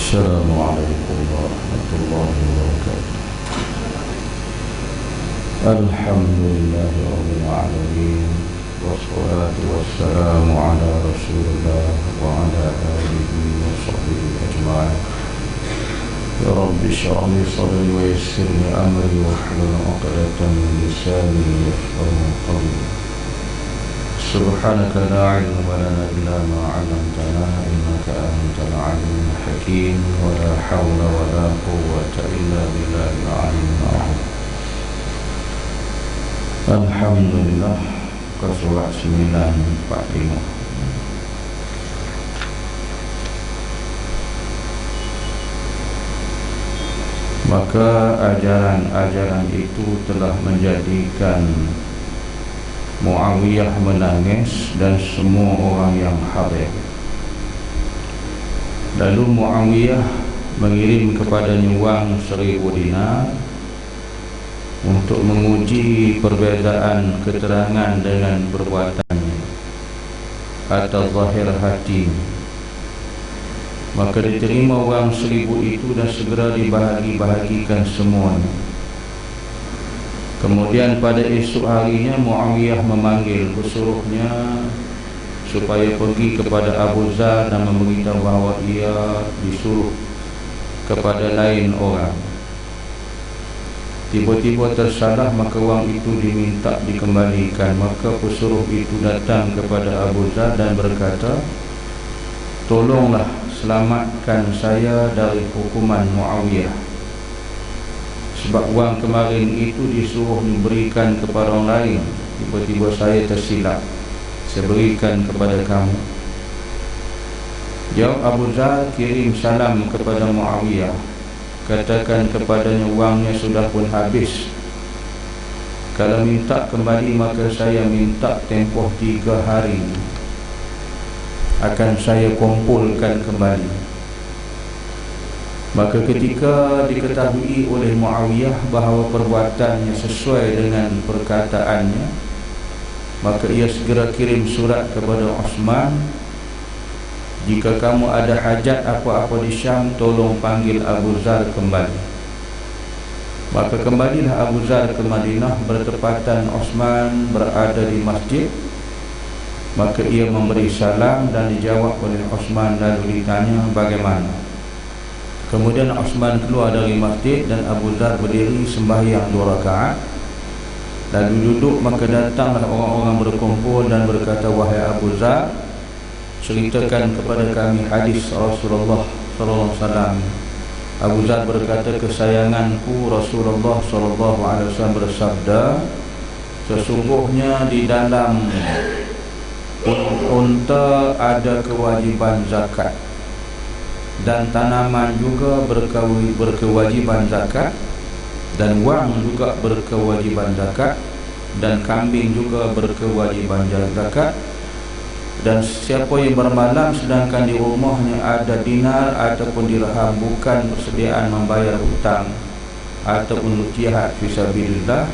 السلام عليكم ورحمة الله وبركاته. الحمد لله رب العالمين، والصلاة والسلام على رسول الله وعلى آله وصحبه أجمعين. يا رب اشرح لي صدري ويسر لي أمري واحلل عقدة من لساني يفقهوا قولي. سبحانك لا علم لنا إلا ما علمتنا إنك أنت العليم الحكيم، ولا حول ولا قوة إلا بالله العلي العظيم. Alhamdulillah, surat 945. Maka ajaran-ajaran itu telah menjadikan Muawiyah menangis dan semua orang yang hadir. Lalu Muawiyah mengirim kepadanya wang 1000 dinar untuk menguji perbezaan keterangan dengan perbuatannya atau zahir hati. Maka diterima wang 1000 itu dan segera dibahagi-bahagikan semuanya. Kemudian pada esok harinya Muawiyah memanggil pesuruhnya supaya pergi kepada Abu Zar dan memberitahu bahawa ia disuruh kepada lain orang. Tiba-tiba tersalah, maka wang itu diminta dikembalikan. Maka pesuruh itu datang kepada Abu Zar dan berkata, "Tolonglah selamatkan saya dari hukuman Muawiyah. Sebab wang kemarin itu disuruh diberikan kepada orang lain. Tiba-tiba saya tersilap, saya berikan kepada kamu." Jawab Abu Zar, "Kirim salam kepada Muawiyah, katakan kepadanya wangnya sudah pun habis. Kalau minta kembali, maka saya minta tempoh 3 hari akan saya kumpulkan kembali." Maka ketika diketahui oleh Muawiyah bahawa perbuatannya sesuai dengan perkataannya, maka ia segera kirim surat kepada Osman, "Jika kamu ada hajat apa-apa di Syam, tolong panggil Abu Zar kembali." Maka kembalilah Abu Zar ke Madinah, bertepatan Osman berada di masjid. Maka ia memberi salam dan dijawab oleh Osman, lalu ditanya bagaimana. Kemudian Osman keluar dari masjid dan Abu Zar berdiri sembahyang 2 rakaat. Lalu duduk, maka datanglah orang-orang berkumpul dan berkata, "Wahai Abu Zar, ceritakan kepada kami hadis Rasulullah SAW." Abu Zar berkata, "Kesayanganku Rasulullah SAW bersabda, sesungguhnya di dalam unta ada kewajiban zakat, dan tanaman juga berkewajiban zakat, dan wang juga berkewajiban zakat, dan kambing juga berkewajiban zakat. Dan siapa yang bermalam sedangkan di rumahnya ada dinar ataupun dirham, bukan persediaan membayar hutang ataupun jihad fisabilillah,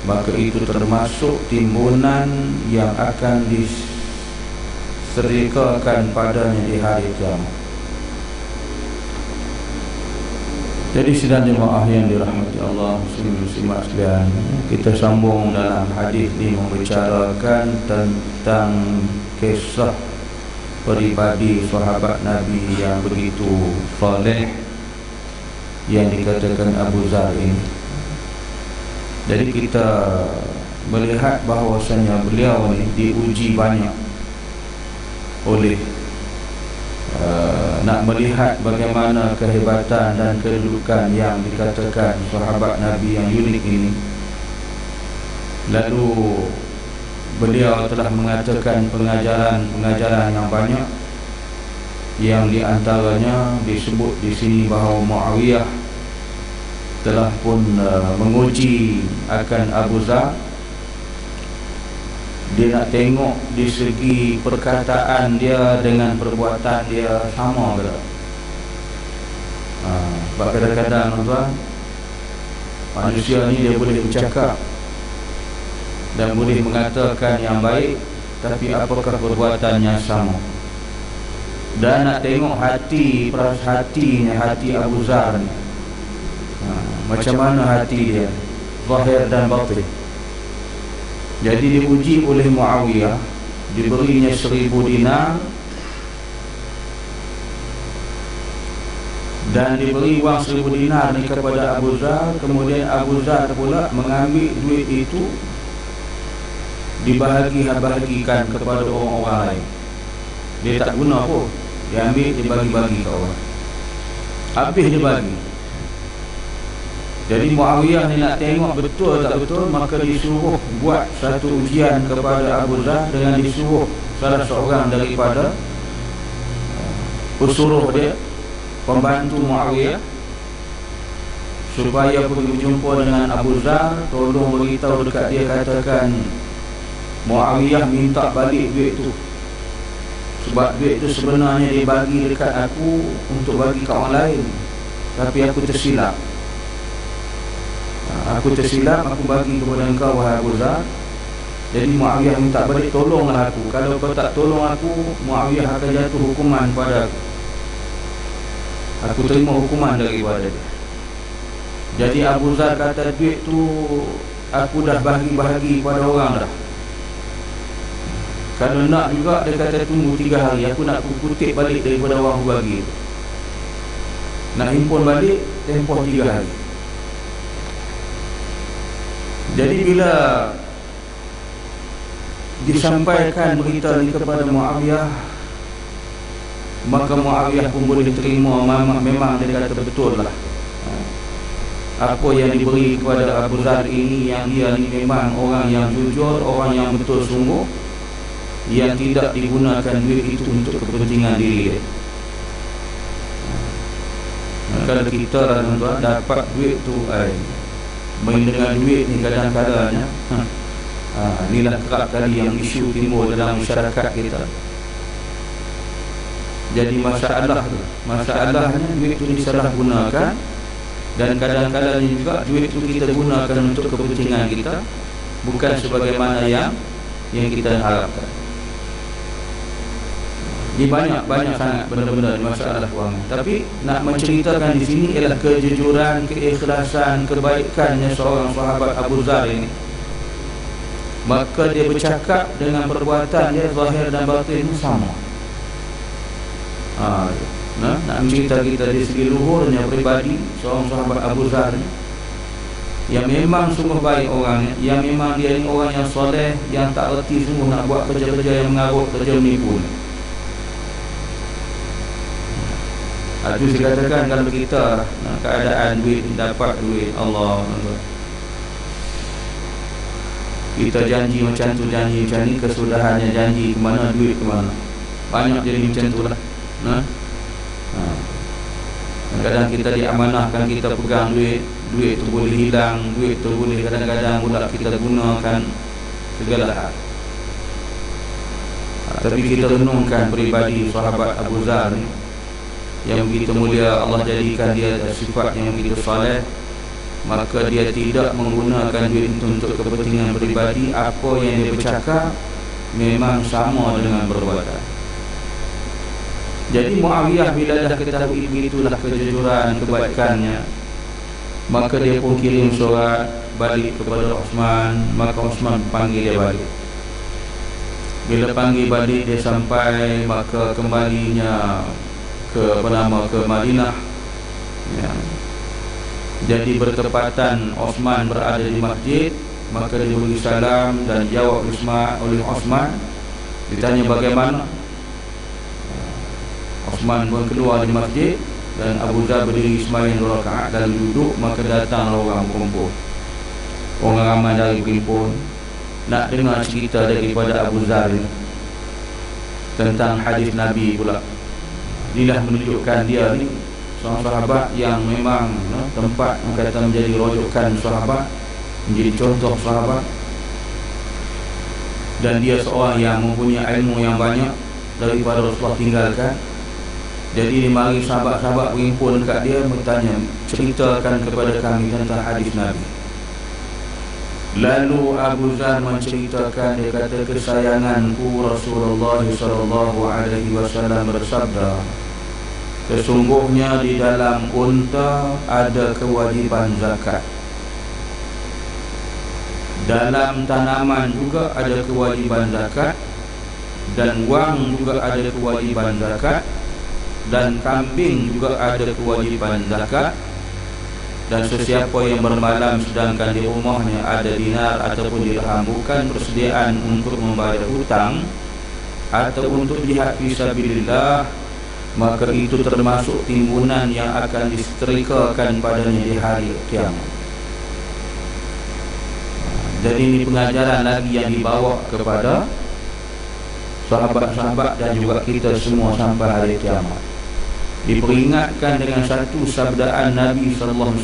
maka itu termasuk timbunan yang akan disedekahkan padanya di hari kiamat." Jadi sidang jemaah yang dirahmati Allah, muslimin-muslimat sekalian, kita sambung dalam hadis ini membicarakan tentang kisah peribadi sahabat Nabi yang begitu saleh yang dikatakan Abu Zar ini. Jadi kita melihat bahawasanya beliau ni diuji banyak oleh nak melihat bagaimana kehebatan dan kedudukan yang dikatakan sahabat Nabi yang unik ini. Lalu beliau telah mengatakan pengajaran yang banyak, yang diantaranya disebut di sini bahawa Muawiyah telah pun menguji akan Abu Zar. Dia nak tengok di segi perkataan dia dengan perbuatan dia sama ke tak. Sebab kadang-kadang tuan, manusia ni dia boleh bercakap dan boleh mengatakan yang baik, tapi apakah perbuatannya sama? dan nak tengok hati Abu Zar ni, macam mana hati dia, zahir dan batin. Jadi diuji oleh Muawiyah, diberinya 1000 dinar dan diberi wang 1000 dinar ni kepada Abu Zar. Kemudian Abu Zar pula mengambil duit itu, dibahagi-bahagikan kepada orang-orang lain. Dia tak guna pun, dia ambil, dia bagi-bagi ke orang, habis dia bagi. Jadi Muawiyah ni nak tengok betul tak betul, maka disuruh buat satu ujian kepada Abu Zar dengan disuruh salah seorang daripada usuruh dia, pembantu Muawiyah, supaya pergi berjumpa dengan Abu Zar, tolong beritahu dekat dia, katakan Muawiyah minta balik duit tu, sebab duit tu sebenarnya dia bagi dekat aku untuk bagi kat orang lain, tapi aku tersilap. Aku bagi kepada engkau, wahai Abu Zar. Jadi Muawiyah minta balik, tolonglah aku. Kalau kau tak tolong aku, Muawiyah akan jatuh hukuman pada aku. Aku terima hukuman daripada dia. Jadi Abu Zar kata, duit tu aku dah bahagi pada orang dah. Kalau nak juga, dia kata tunggu 3 hari, aku nak kutip balik daripada orang aku bagi. Nak himpun balik, tempoh 3 hari. Jadi bila disampaikan berita ini kepada Muawiyah, maka Muawiyah pun boleh terima. Memang dia kata betul lah, apa yang diberi kepada Abu Zar ini, yang dia ni memang orang yang jujur, orang yang betul sungguh, yang tidak digunakan duit itu untuk kepentingan diri dia. Kalau kita dapat duit tu, main dengan duit ni kadang-kadangnya inilah kerap kali yang isu timbul dalam masyarakat kita. Jadi masalahnya duit tu disalahgunakan, dan kadang-kadang juga duit tu kita gunakan untuk kepentingan kita, bukan sebagaimana yang kita harapkan. Ini banyak sangat benda-benda masalah kewangan. Tapi nak menceritakan di sini ialah kejujuran, keikhlasan, kebaikannya seorang sahabat Abu Zar ini. Maka dia bercakap dengan perbuatan dia, zahir dan batin sama. Nak mencerita kita dari segi luhurnya pribadi seorang sahabat Abu Zar ini, yang memang sungguh baik orangnya, yang memang dia ni orang yang soleh, yang tak reti sungguh nak buat kerja-kerja yang mengarut, kerja menipu. Itu saya katakan, kalau kita keadaan duit, dapat duit, Allah, kita janji macam tu, janji macam ni, kesudahannya janji ke mana, duit ke mana. Banyak jadi macam tu lah. Kadang kita diamanahkan, kita pegang duit tu boleh hilang, duit tu boleh kadang-kadang pula kita gunakan segala hal. Tapi kita renungkan peribadi sahabat Abu Zar ni, yang begitu mulia, Allah jadikan dia sifat yang begitu saleh, maka dia tidak menggunakan duit itu untuk kepentingan pribadi. Apa yang dia bercakap memang sama dengan perbuatan. Jadi Muawiyah bila dah ketahui begitulah kejujuran, kebaikannya, maka dia pun kirim surat balik kepada Osman. Maka Osman panggil dia balik. Bila panggil balik, dia sampai, maka kembalinya ke Madinah, ya. Jadi bertepatan Osman berada di masjid, maka dia beri salam dan jawab oleh Osman. Ditanya bagaimana, Osman pun keluar di masjid, dan Abu Zar berdiri sembahyang 2 rakaat dan duduk. Maka datang orang berkumpul, orang ramai dari berkumpul nak dengar cerita daripada Abu Zar ini tentang hadis Nabi pula. Inilah menunjukkan dia ni seorang sahabat yang memang tempat kata menjadi rojokan sahabat, menjadi contoh sahabat. Dan dia seorang yang mempunyai ilmu yang banyak daripada Rasulullah tinggalkan. Jadi mari sahabat-sahabat berhimpun dekat dia, bertanya, ceritakan kepada kami tentang hadis Nabi. Lalu Abu Zar menceritakan, dia kata, kesayanganku Rasulullah SAW bersabda, sesungguhnya di dalam unta ada kewajiban zakat, dalam tanaman juga ada kewajiban zakat, dan wang juga ada kewajiban zakat, dan kambing juga ada kewajiban zakat. Dan sesiapa yang bermalam sedangkan di rumahnya ada dinar ataupun dirham, bukan persediaan untuk membayar hutang atau untuk jihad fisabilillah, maka itu termasuk timbunan yang akan disetrikakan padanya di hari kiamat. Jadi ini pengajaran lagi yang dibawa kepada sahabat-sahabat dan juga kita semua sampai hari kiamat. Diperingatkan dengan satu sabdaan Nabi SAW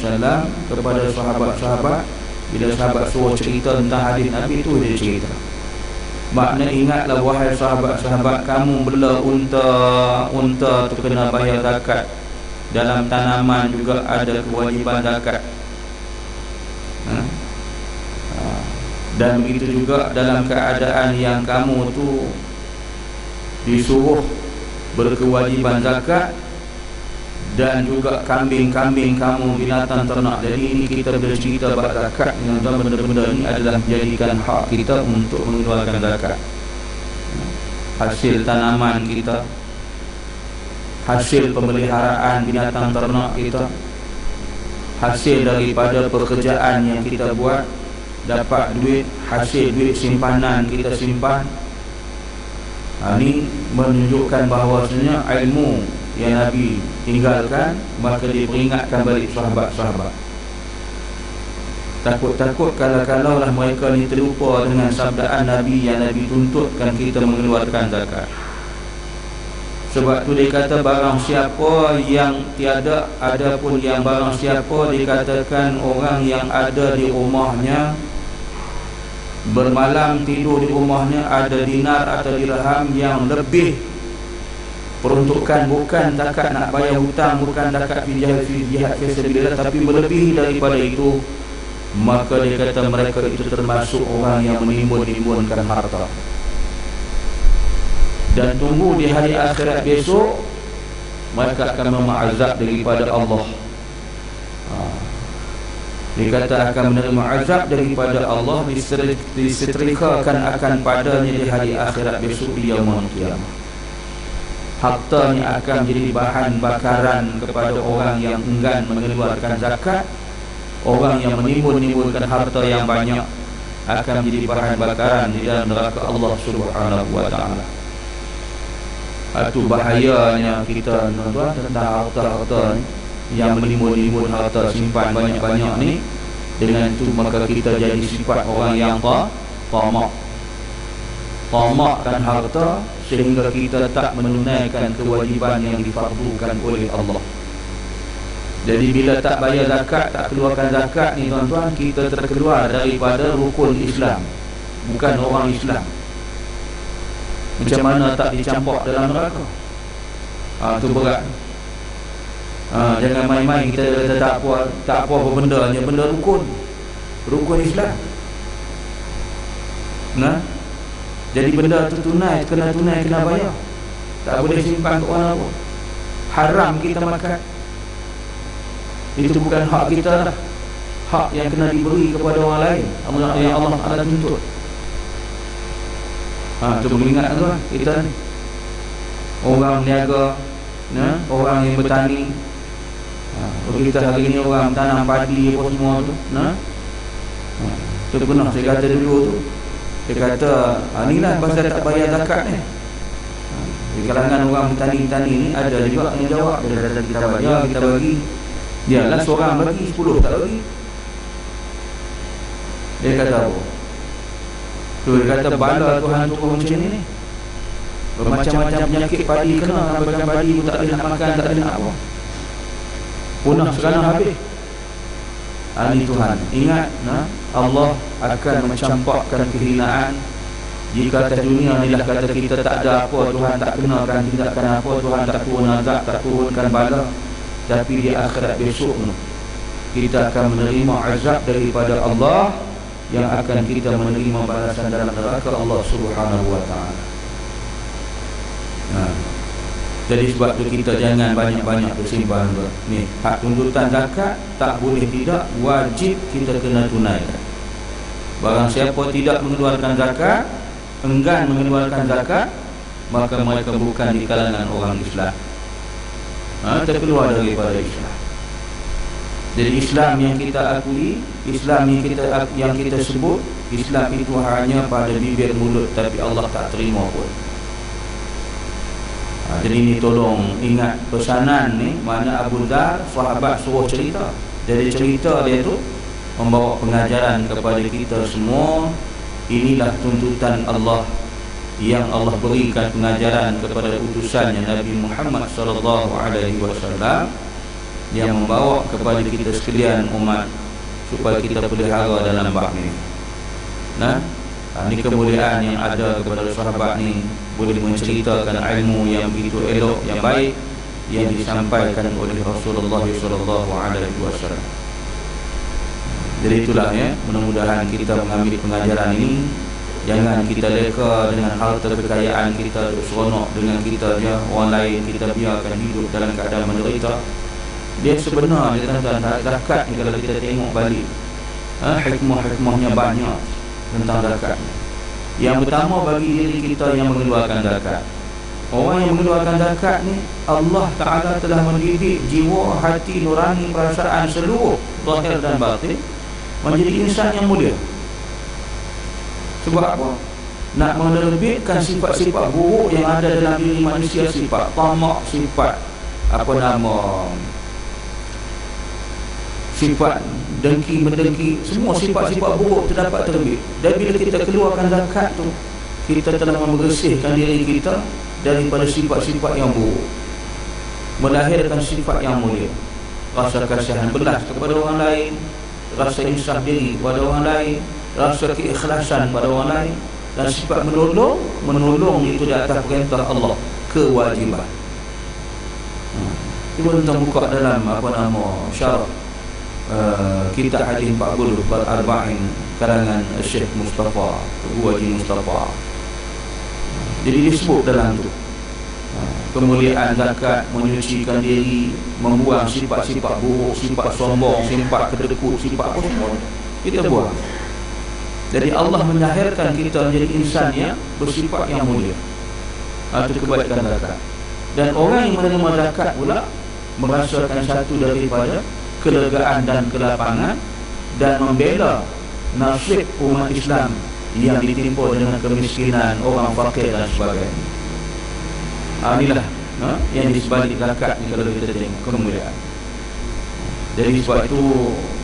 kepada sahabat-sahabat. Bila sahabat suruh cerita tentang hadis Nabi itu, dia cerita, makna ingatlah wahai sahabat-sahabat, kamu bela unta tu kena bayar zakat, dalam tanaman juga ada kewajiban zakat. Dan begitu juga dalam keadaan yang kamu tu disuruh berkewajiban zakat, dan juga kambing-kambing kamu, binatang ternak. Jadi ini kita bercerita bab zakat, yang benda-benda ini adalah menjadikan hak kita untuk mengeluarkan zakat. Hasil tanaman kita, hasil pemeliharaan binatang ternak kita, hasil daripada pekerjaan yang kita buat, dapat duit, hasil duit simpanan kita simpan. Ini menunjukkan bahawasanya ilmu yang Nabi tinggalkan, maka diperingatkan balik sahabat-sahabat. Takut-takut kalau lah mereka ni terlupa dengan sabdaan Nabi yang Nabi tuntutkan kita mengeluarkan zakat. Sebab tu dia kata, barang siapa yang tiada, adapun yang barang siapa dikatakan orang yang ada di rumahnya, bermalam tidur di rumahnya, ada dinar atau dirham yang lebih peruntukan, bukan zakat nak bayar hutang, bukan zakat jihad fisabilillah, tapi melebihi daripada itu, maka dia kata mereka itu termasuk orang yang menimbun-nimbunkan harta. Dan tunggu di hari akhirat besok, mereka akan memazab daripada Allah. Dia kata akan menerima azab daripada Allah, disetrikakan akan padanya di hari akhirat besok, di yaumul qiyamah. Hartanya akan menjadi bahan bakaran kepada orang yang enggan mengeluarkan zakat. Orang yang menimbun-nimbunkan harta yang banyak akan menjadi bahan bakaran di dalam neraka Allah Subhanahu wa ta'ala. Itu bahayanya kita, tuan-tuan, tentang harta-harta yang menimbun-nimbun harta simpan banyak-banyak ni. Dengan itu maka kita jadi sifat orang yang tamakkan harta, sehingga kita tak menunaikan kewajiban yang difardukan oleh Allah. Jadi bila tak bayar zakat, tak keluarkan zakat ni, tuan-tuan, kita terkeluar daripada rukun Islam, bukan orang Islam. Macam mana tak dicampak dalam neraka? Itu berat. Jangan main-main kita tak apa benda, hanya benda rukun Islam. Jadi benda tu kena bayar. Tak boleh simpan ke mana pun. Haram kita makan. Itu bukan hak kita lah. Hak yang kena diberi kepada orang lain, yang Allah Ta'ala tuntut. Tu beringat tu lah kita ni. Orang niaga, orang yang bertani. Kita hari ni orang tanam padi apa semua tu, tu pernah saya kata dulu tu. Dia kata, inilah pasal tak bayar zakat ni. Di kalangan orang petani-petani ni ada juga yang jawab, dia kata kita bayar, kita bagi. Dialah seorang bagi, 10 tak bagi. Dia kata apa? Tu dia kata, bala Tuhan turun macam ni. Bermacam-macam penyakit padi kena, bagian padi pun tak boleh nak makan, tak boleh nak apa. Punah sekarang habis. Ini Tuhan, ingat, Allah akan mencampakkan kehinaan. Jika atas dunia ni lah kata kita tak ada apa, Tuhan tak kenakan tindakan apa, Tuhan tak turun azab, tak turunkan bala. Tapi di akhirat besok kita akan menerima azab daripada Allah yang akan kita menerima balasan dalam neraka Allah Subhanahu wa taala. Jadi sebab tu kita jangan banyak-banyak bersimbah ni. Hak tuntutan zakat tak boleh tidak, wajib kita kena tunaikan. Barang siapa tidak mengeluarkan zakat, enggan mengeluarkan zakat, maka mereka bukan di kalangan orang Islam. Terkeluar daripada Islam. Jadi Islam yang kita akui, Islam yang kita sebut, Islam itu hanya pada bibir mulut, tapi Allah tak terima pun. Jadi ni tolong ingat pesanan ni. Mana Abu Dhar, sahabat, suruh cerita. Jadi cerita dia tu membawa pengajaran kepada kita semua. Inilah tuntutan Allah yang Allah berikan pengajaran kepada utusannya Nabi Muhammad sallallahu alaihi wasallam, yang membawa kepada kita sekalian umat supaya kita pelihara dalam bab ini. Ini kemuliaan yang ada kepada sahabat ni, boleh menceritakan ilmu yang begitu elok, yang baik, yang disampaikan oleh Rasulullah sallallahu alaihi wasallam. Jadi itulah ya, mudah-mudahan kita mengambil pengajaran ini. Jangan kita leka dengan harta kekayaan kita, seronok dengan kita je, orang lain kita biarkan hidup dalam keadaan menderita. Dia sebenarnya tentang zakat ni, kalau kita tengok balik, hikmah-hikmahnya banyak tentang zakat. Yang pertama, bagi diri kita yang mengeluarkan zakat, orang yang mengeluarkan zakat ni, Allah Ta'ala telah mendidik jiwa, hati, nurani, perasaan seluruh zahir dan batin menjadi insan yang mulia. Sebab apa? Nak menerbitkan sifat-sifat buruk yang ada dalam diri manusia, sifat tamak, sifat sifat dengki, mendengki, semua sifat-sifat buruk terdapat terbit. Dan bila kita keluarkan zakat tu, kita telah membersihkan diri kita daripada sifat-sifat yang buruk, melahirkan sifat yang mulia. Rasa kasihan belas kepada orang lain, rasa insaf diri kepada orang lain, rasa keikhlasan pada orang lain, dan sifat menolong itu di atas perintah Allah, kewajiban. Cuba kita buka dalam syarat kitab hadis 40 Al-Arba'in karangan Syekh Mustafa, Tuan Haji Mustafa. Jadi disebut dalam tu kemuliaan zakat, menyucikan diri, membuang sifat-sifat buruk, sifat sombong, sifat kedekut, sifat apa semua kita buang. Jadi Allah melahirkan kita menjadi insan yang bersifat yang mulia. Itu kebaikan zakat. Dan orang yang menerima zakat pula merasakan satu daripada kelegaan dan kelapangan, dan membela nasib umat Islam yang ditimpa dengan kemiskinan, orang fakir dan sebagainya. Inilah yang di sebalik zakat ni, kalau kita tengok kemuliaan. Jadi sebab itu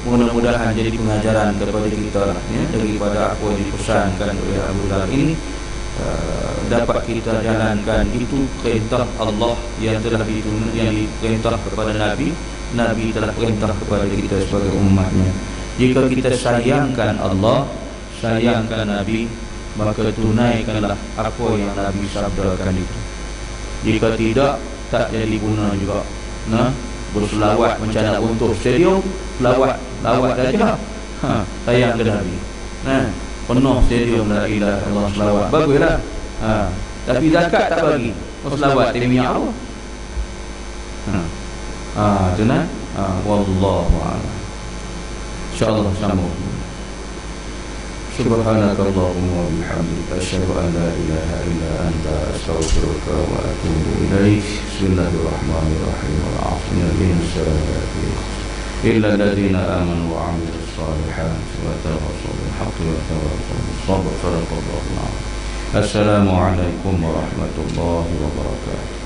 mudah-mudahan jadi pengajaran kepada kita ya, daripada apa yang dipesankan oleh Abu Dhar ini, dapat kita jalankan. Itu perintah Allah yang telah diperintah kepada Nabi. Nabi telah perintah kepada kita sebagai umatnya. Jika kita sayangkan Allah, sayangkan Nabi, maka tunaikanlah apa yang Nabi sabdakan itu. Jika tidak, tak jadi guna juga. Berselawat macam nak runtuh stadium, lawat saja. Sayang ke Nabi. Penuh stadium la ilaha illallah, selawat. Baguslah. Tapi zakat tak bagi. Selawat demi Allah. Itu nak. Wallahu a'lam. InsyaAllah sambung. Subhanakallahumma wa bihamdika, asyhadu an la ilaha illa anta, astaghfiruka wa atubu ilaik. Bismillahirrahmanirrahim. Wal 'afina bis-salati illa alladziina aamanu wa 'amilus shalihaati wa tawassaw bil haqqi wa tawassaw bis sabr. Assalamualaikum warahmatullahi wabarakatuh.